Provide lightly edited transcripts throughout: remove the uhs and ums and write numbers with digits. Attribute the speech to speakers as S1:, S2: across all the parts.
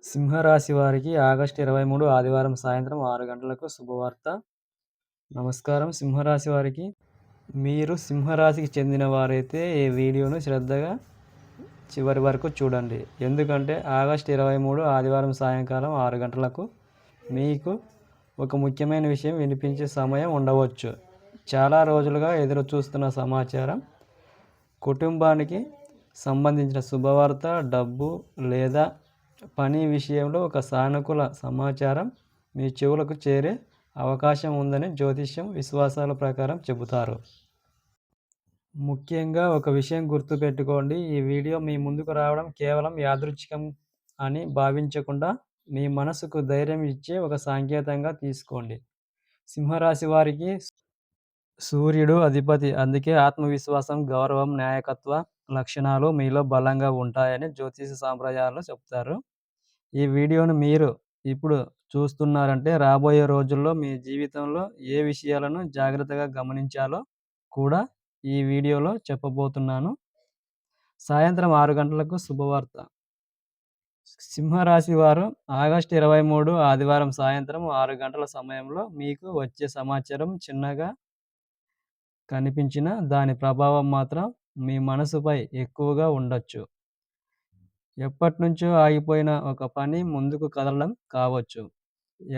S1: సింహరాశి వారికి ఆగస్టు 23 ఆదివారం సాయంత్రం 6 గంటలకు శుభవార్త. నమస్కారం సింహరాశి వారికి. మీరు సింహరాశికి చెందిన వారైతే ఈ వీడియోను శ్రద్ధగా చివరి వరకు చూడండి. ఎందుకంటే ఆగస్టు 23 ఆదివారం సాయంకాలం 6 గంటలకు మీకు ఒక ముఖ్యమైన విషయం వినిపించే సమయం ఉండవచ్చు. చాలా రోజులుగా ఎదురు చూస్తున్న సమాచారం, కుటుంబానికి సంబంధించిన శుభవార్త, డబ్బు లేదా పని విషయంలో ఒక సానుకూల సమాచారం మీ చెవులకు చేరే అవకాశం ఉందని జ్యోతిష్యం విశ్వాసాల ప్రకారం చెబుతారు. ముఖ్యంగా ఒక విషయం గుర్తుపెట్టుకోండి, ఈ వీడియో మీ ముందుకు రావడం కేవలం యాదృచ్ఛికం అని భావించకుండా మీ మనసుకు ధైర్యం ఇచ్చే ఒక సంకేతంగా తీసుకోండి. సింహరాశి వారికి సూర్యుడు అధిపతి, అందుకే ఆత్మవిశ్వాసం, గౌరవం, నాయకత్వ లక్షణాలు మీలో బలంగా ఉంటాయని జ్యోతిష సాంప్రదాయాలు చెప్తారు. ఈ వీడియోను మీరు ఇప్పుడు చూస్తున్నారంటే రాబోయే రోజుల్లో మీ జీవితంలో ఏ విషయాలను జాగ్రత్తగా గమనించాలో కూడా ఈ వీడియోలో చెప్పబోతున్నాను. సాయంత్రం 6 గంటలకు శుభవార్త. సింహరాశి వారు ఆగస్టు 23 ఆదివారం సాయంత్రం 6 గంటల సమయంలో మీకు వచ్చే సమాచారం చిన్నగా కనిపించిన దాని ప్రభావం మాత్రం మీ మనసుపై ఎక్కువగా ఉండొచ్చు. ఎప్పటినుంచో ఆగిపోయిన ఒక పని ముందుకు కదలడం కావచ్చు.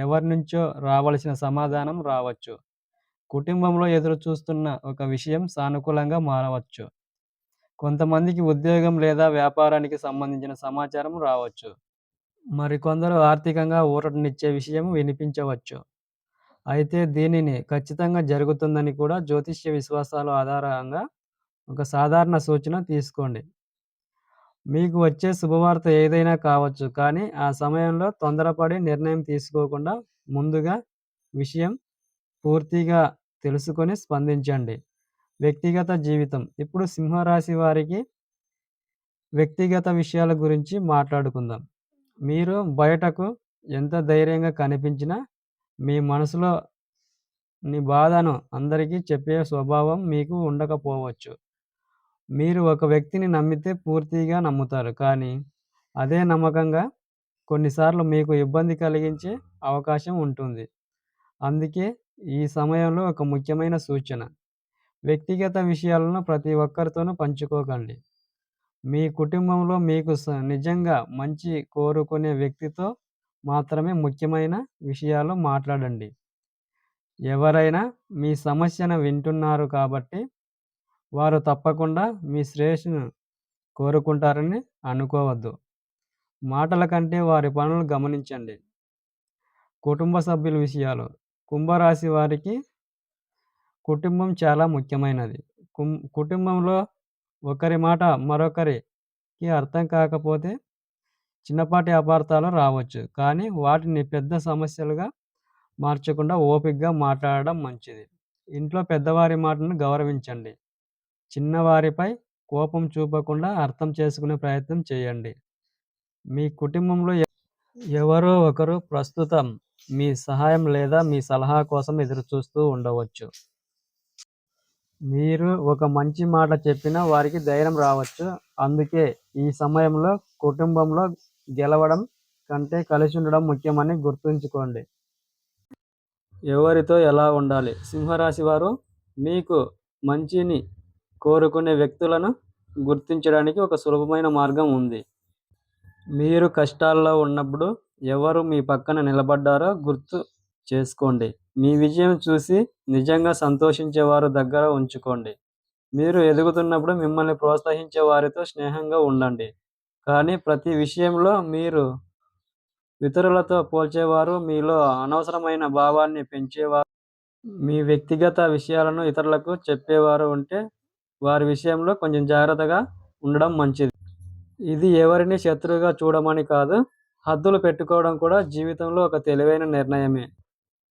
S1: ఎవరి నుంచో రావలసిన సమాధానం రావచ్చు. కుటుంబంలో ఎదురు చూస్తున్న ఒక విషయం సానుకూలంగా మారవచ్చు. కొంతమందికి ఉద్యోగం లేదా వ్యాపారానికి సంబంధించిన సమాచారం రావచ్చు. మరికొందరు ఆర్థికంగా ఊరటనిచ్చే విషయం వినిపించవచ్చు. అయితే దీనిని ఖచ్చితంగా జరుగుతుందని కూడా జ్యోతిష్య విశ్వాసాల ఆధారంగా ఒక సాధారణ సూచన తీసుకోండి. మీకు వచ్చే శుభవార్త ఏదైనా కావచ్చు, కానీ ఆ సమయంలో తొందరపడి నిర్ణయం తీసుకోకుండా ముందుగా విషయం పూర్తిగా తెలుసుకొని స్పందించండి. వ్యక్తిగత జీవితం. ఇప్పుడు సింహరాశి వారికి వ్యక్తిగత విషయాల గురించి మాట్లాడుకుందాం. మీరు బయటకు ఎంత ధైర్యంగా కనిపించినా మీ మనసులో బాధను అందరికీ చెప్పే స్వభావం మీకు ఉండకపోవచ్చు. మీరు ఒక వ్యక్తిని నమ్మితే పూర్తిగా నమ్ముతారు, కానీ అదే నమ్మకంగా కొన్నిసార్లు మీకు ఇబ్బంది కలిగించే అవకాశం ఉంటుంది. అందుకే ఈ సమయంలో ఒక ముఖ్యమైన సూచన: వ్యక్తిగత విషయాలను ప్రతి ఒక్కరితోనూ పంచుకోకండి. మీ కుటుంబంలో మీకు నిజంగా మంచి కోరుకునే వ్యక్తితో మాత్రమే ముఖ్యమైన విషయాలు మాట్లాడండి. ఎవరైనా మీ సమస్యను వింటున్నారు కాబట్టి వారు తప్పకుండా మీ శ్రేయస్సును కోరుకుంటారని అనుకోవద్దు. మాటల కంటే వారి పనులు గమనించండి. కుటుంబ సభ్యుల విషయాలు. కుంభరాశి వారికి కుటుంబం చాలా ముఖ్యమైనది. కుటుంబంలో ఒకరి మాట మరొకరికి అర్థం కాకపోతే చిన్నపాటి అపార్థాలు రావచ్చు, కానీ వాటిని పెద్ద సమస్యలుగా మార్చకుండా ఓపికగా మాట్లాడడం మంచిది. ఇంట్లో పెద్దవారి మాటను గౌరవించండి. చిన్నవారిపై కోపం చూపకుండా అర్థం చేసుకునే ప్రయత్నం చేయండి. మీ కుటుంబంలో ఎవరో ఒకరు ప్రస్తుతం మీ సహాయం లేదా మీ సలహా కోసం ఎదురుచూస్తూ ఉండవచ్చు. మీరు ఒక మంచి మాట చెప్పినా వారికి ధైర్యం రావచ్చు. అందుకే ఈ సమయంలో కుటుంబంలో గెలవడం కంటే కలిసి ఉండడం ముఖ్యమని గుర్తుంచుకోండి. ఎవరితో ఎలా ఉండాలి? సింహరాశి వారు మీకు మంచిని కోరుకునే వ్యక్తులను గుర్తించడానికి ఒక సులభమైన మార్గం ఉంది. మీరు కష్టాల్లో ఉన్నప్పుడు ఎవరు మీ పక్కన నిలబడ్డారో గుర్తు చేసుకోండి. మీ విజయం చూసి నిజంగా సంతోషించే వారు దగ్గర ఉంచుకోండి. మీరు ఎదుగుతున్నప్పుడు మిమ్మల్ని ప్రోత్సహించే వారితో స్నేహంగా ఉండండి. కానీ ప్రతి విషయంలో మీరు ఇతరులతో పోల్చేవారు, మీలో అనవసరమైన భావాన్ని పెంచేవారు, మీ వ్యక్తిగత విషయాలను ఇతరులకు చెప్పేవారు ఉంటే వారి విషయంలో కొంచెం జాగ్రత్తగా ఉండడం మంచిది. ఇది ఎవరిని శత్రువుగా చూడమని కాదు, హద్దులు పెట్టుకోవడం కూడా జీవితంలో ఒక తెలివైన నిర్ణయమే.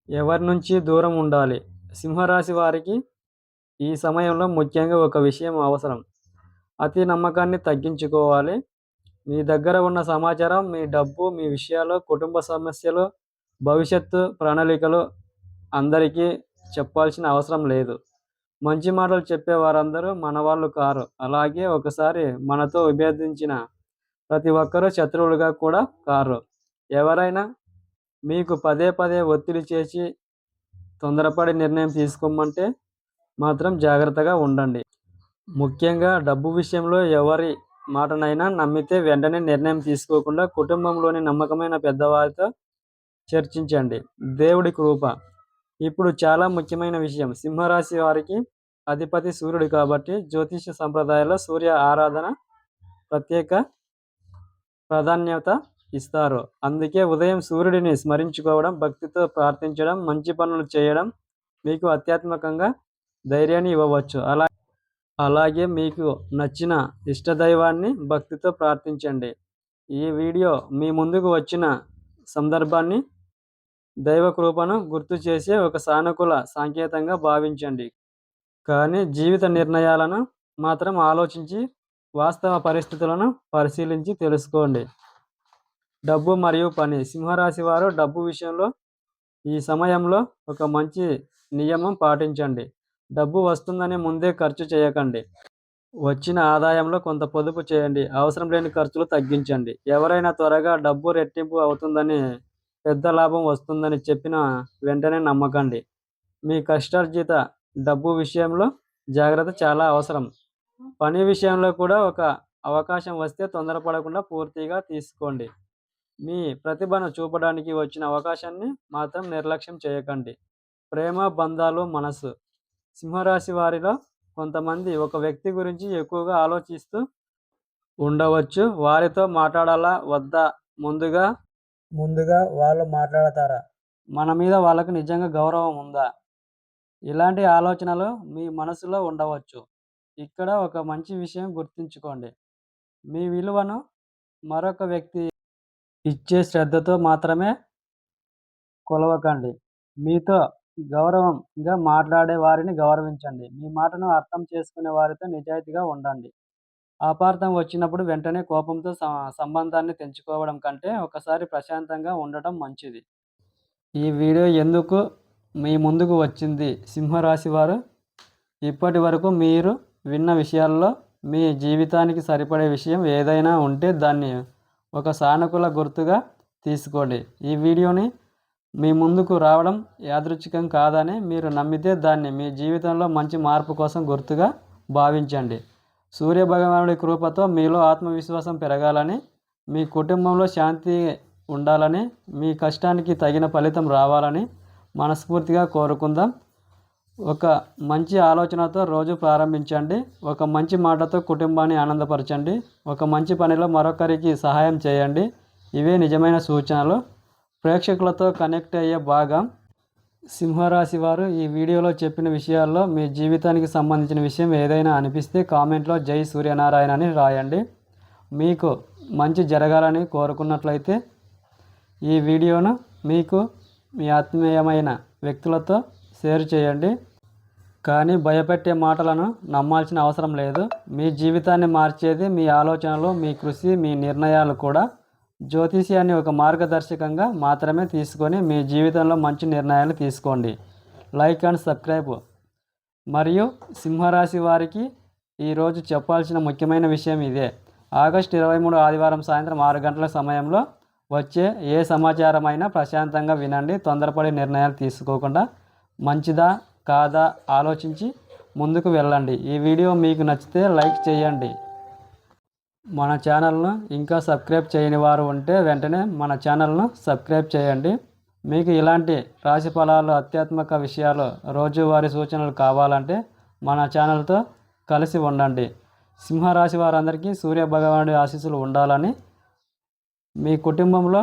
S1: ఎవరి నుంచి దూరం ఉండాలి? సింహరాశి వారికి ఈ సమయంలో ముఖ్యంగా ఒక విషయం అవసరం: అతి నమ్మకాన్ని తగ్గించుకోవాలి. మీ దగ్గర ఉన్న సమాచారం, మీ డబ్బు, మీ విషయాలు, కుటుంబ సమస్యలు, భవిష్యత్తు ప్రణాళికలు అందరికీ చెప్పాల్సిన అవసరం లేదు. మంచి మాటలు చెప్పే వారందరూ మన వాళ్ళు కారు. అలాగే ఒకసారి మనతో విభేదించిన ప్రతి ఒక్కరూ శత్రువులుగా కూడా కారు. ఎవరైనా మీకు పదే పదే ఒత్తిడి చేసి తొందరపడి నిర్ణయం తీసుకోమంటే మాత్రం జాగ్రత్తగా ఉండండి. ముఖ్యంగా డబ్బు విషయంలో ఎవరి మాటనైనా నమ్మితే వెంటనే నిర్ణయం తీసుకోకుండా కుటుంబంలోని నమ్మకమైన పెద్దవారితో చర్చించండి. దేవుడి కృప. ఇప్పుడు చాలా ముఖ్యమైన విషయం. సింహరాశి వారికి అధిపతి సూర్యుడు కాబట్టి జ్యోతిష సంప్రదాయాల్లో సూర్య ఆరాధన ప్రత్యేక ప్రాధాన్యత ఇస్తారు. అందుకే ఉదయం సూర్యుడిని స్మరించుకోవడం, భక్తితో ప్రార్థించడం, మంచి పనులు చేయడం మీకు ఆధ్యాత్మికంగా ధైర్యాన్ని ఇవ్వవచ్చు. అలాగే మీకు నచ్చిన ఇష్టదైవాన్ని భక్తితో ప్రార్థించండి. ఈ వీడియో మీ ముందుకు వచ్చిన సందర్భాన్ని, దైవ కృపను గుర్తు చేసే ఒక సానుకూల సంకేతంగా భావించండి. కానీ జీవిత నిర్ణయాలను మాత్రం ఆలోచించి, వాస్తవ పరిస్థితులను పరిశీలించి తెలుసుకోండి. డబ్బు మరియు పని. సింహరాశి వారు డబ్బు విషయంలో ఈ సమయంలో ఒక మంచి నియమం పాటించండి. డబ్బు వస్తుందని ముందే ఖర్చు చేయకండి. వచ్చిన ఆదాయంలో కొంత పొదుపు చేయండి. అవసరం లేని ఖర్చులు తగ్గించండి. ఎవరైనా త్వరగా డబ్బు రెట్టింపు అవుతుందని, పెద్ద లాభం వస్తుందని చెప్పిన వెంటనే నమ్మకండి. మీ కష్టార్జిత డబ్బు విషయంలో జాగ్రత్త చాలా అవసరం. పని విషయంలో కూడా ఒక అవకాశం వస్తే తొందరపడకుండా పూర్తిగా తీసుకోండి. మీ ప్రతిభను చూపడానికి వచ్చిన అవకాశాన్ని మాత్రం నిర్లక్ష్యం చేయకండి. ప్రేమ, బంధాలు, మనసు. సింహరాశి వారిలో కొంతమంది ఒక వ్యక్తి గురించి ఎక్కువగా ఆలోచిస్తూ ఉండవచ్చు. వారితో మాట్లాడాలా వద్దా, ముందుగా వాళ్ళు మాట్లాడతారా, మన మీద వాళ్ళకు నిజంగా గౌరవం ఉందా, ఇలాంటి ఆలోచనలు మీ మనసులో ఉండవచ్చు. ఇక్కడ ఒక మంచి విషయం గుర్తుంచుకోండి. మీ విలువను మరొక వ్యక్తి ఇచ్చే శ్రద్ధతో మాత్రమే కొలవకండి. మీతో గౌరవంగా మాట్లాడే వారిని గౌరవించండి. మీ మాటను అర్థం చేసుకునే వారితో నిజాయితీగా ఉండండి. అపార్థం వచ్చినప్పుడు వెంటనే కోపంతో సంబంధాన్ని తెంచుకోవడం కంటే ఒకసారి ప్రశాంతంగా ఉండటం మంచిది. ఈ వీడియో ఎందుకు మీ ముందుకు వచ్చింది? సింహరాశి వారు ఇప్పటి వరకు మీరు విన్న విషయాల్లో మీ జీవితానికి సరిపడే విషయం ఏదైనా ఉంటే దాన్ని ఒక సానుకూల గుర్తుగా తీసుకోండి. ఈ వీడియోని మీ ముందుకు రావడం యాదృచ్ఛికం కాదని మీరు నమ్మితే దాన్ని మీ జీవితంలో మంచి మార్పు కోసం గుర్తుగా భావించండి. సూర్యభగవానుడి కృపతో మీలో ఆత్మవిశ్వాసం పెరగాలని, మీ కుటుంబంలో శాంతి ఉండాలని, మీ కష్టానికి తగిన ఫలితం రావాలని మనస్ఫూర్తిగా కోరుకుందాం. ఒక మంచి ఆలోచనతో రోజు ప్రారంభించండి. ఒక మంచి మాటతో కుటుంబాన్ని ఆనందపరచండి. ఒక మంచి పనిలో మరొకరికి సహాయం చేయండి. ఇవే నిజమైన సూచనలు. ప్రేక్షకులతో కనెక్ట్ అయ్యే భాగం. సింహరాశి వారు ఈ వీడియోలో చెప్పిన విషయాల్లో మీ జీవితానికి సంబంధించిన విషయం ఏదైనా అనిపిస్తే కామెంట్లో జై సూర్యనారాయణ అని రాయండి. మీకు మంచి జరగాలని కోరుకున్నట్లయితే ఈ వీడియోను మీకు మీ ఆత్మీయమైన వ్యక్తులతో షేర్ చేయండి. కానీ భయపెట్టే మాటలను నమ్మాల్సిన అవసరం లేదు. మీ జీవితాన్ని మార్చేది మీ ఆలోచనలు, మీ కృషి, మీ నిర్ణయాలు కూడా. జ్యోతిష్యాన్ని ఒక మార్గదర్శకంగా మాత్రమే తీసుకొని మీ జీవితంలో మంచి నిర్ణయాలు తీసుకోండి. Like and subscribe. మరియు సింహరాశి వారికి ఈరోజు చెప్పాల్సిన ముఖ్యమైన విషయం ఇదే. ఆగస్టు 23 ఆదివారం సాయంత్రం 6 గంటల సమయంలో వచ్చే ఏ సమాచారమైనా ప్రశాంతంగా వినండి. తొందరపడి నిర్ణయాలు తీసుకోకుండా మంచిదా కాదా ఆలోచించి ముందుకు వెళ్ళండి. ఈ వీడియో మీకు నచ్చితే లైక్ చేయండి. మన ఛానల్ను ఇంకా సబ్స్క్రైబ్ చేయని వారు ఉంటే వెంటనే మన ఛానల్ను సబ్స్క్రైబ్ చేయండి. మీకు ఇలాంటి రాశి ఫలాలు, ఆధ్యాత్మిక విషయాలు, రోజువారీ సూచనలు కావాలంటే మన ఛానల్తో కలిసి ఉండండి. సింహరాశి వారందరికీ సూర్య భగవానుడి ఆశీస్సులు ఉండాలని, మీ కుటుంబంలో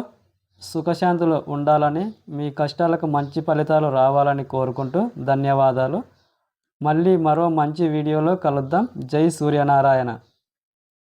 S1: సుఖశాంతులు ఉండాలని, మీ కష్టాలకు మంచి ఫలితాలు రావాలని కోరుకుంటూ ధన్యవాదాలు. మళ్ళీ మరో మంచి వీడియోలో కలుద్దాం. జై సూర్యనారాయణ.